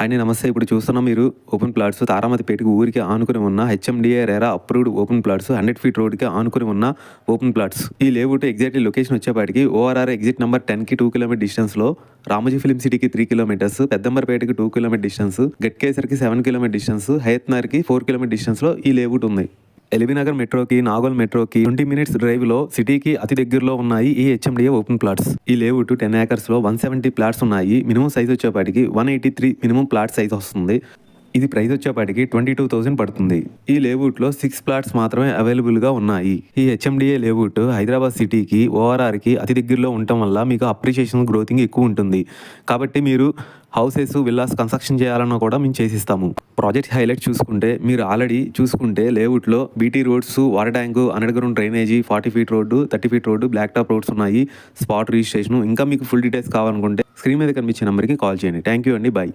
Hi నమస్తే. ఇప్పుడు చూస్తున్నాం మీరు ఓపెన్ ప్లాట్స్ తారామతిపేటకి ఊరికి ఆనుకుని ఉన్న HMDA RERA approved open plots 100 feet రోడ్కి ఆనుకుని ఉన్న ఓపెన్ ప్లాట్స్. ఈ లేఅవుట్ ఎగ్జాక్ట్లీ లొకేషన్ వచ్చేపాటికి ఓఆర్ఆర్ ఎగ్జిట్ నెంబర్ 10కి 2 కిలోమీటర్ డిస్టెన్స్లో, రామోజీ ఫిలిం సిటీకి 3 కిలోమీటర్స్, పెద్దంబర్పేటకి 2 కిలోమీటర్ డిస్టెన్స్, గట్కేసర్కి 7 కిలోమీటర్ డిస్టెన్స్, హయత్నార్కి 4 కిలోమీటర్ డిస్టెన్స్లో ఈ లేఅవుట్ ఉంది. ఎల్బీనగర్ మెట్రోకి, నాగోల్ మెట్రోకి 20 మినిట్స్ డ్రైవ్లో సిటీకి అతి దగ్గరలో ఉన్నాయి ఈ హెచ్ఎండిఏ ఓపెన్ ప్లాట్స్. ఈ లేఅవుట్ 10 ఏకర్స్లో 170 ప్లాట్స్ ఉన్నాయి. మినిమం సైజ్ వచ్చేపాటికి 183 మినిమం ప్లాట్ సైజ్ వస్తుంది. ఇది ప్రైస్ వచ్చేపాటికి 22,000 పడుతుంది. ఈ లేఅవుట్లో 6 ప్లాట్స్ మాత్రమే అవైలబుల్గా ఉన్నాయి. ఈ హెచ్ఎండిఏ లేఅవుట్ హైదరాబాద్ సిటీకి, ఓఆర్ఆర్కి అతి దగ్గరలో ఉండటం వల్ల మీకు అప్రిషియేషన్ గ్రోతింగ్ ఎక్కువ ఉంటుంది. కాబట్టి మీరు హౌసెస్, విల్లాస్ కన్స్ట్రక్షన్ చేయాలన్నా కూడా మేము చేసిస్తాము. ప్రాజెక్ట్ హైలైట్ చూసుకుంటే మీరు ఆల్రెడీ చూసుకుంటే లేఅవుట్లో BT roads, water tank, underground drainage, 40 feet road, 30 feet road, black top roads ఉన్నాయి. Spot registration. ఇంకా మీకు ఫుల్ డీటెయిల్స్ కావాలనుకుంటే స్క్రీన్ మీద కనిపించే నెంబర్కి కాల్ చేయండి. థ్యాంక్ యూ అండి. బాయ్.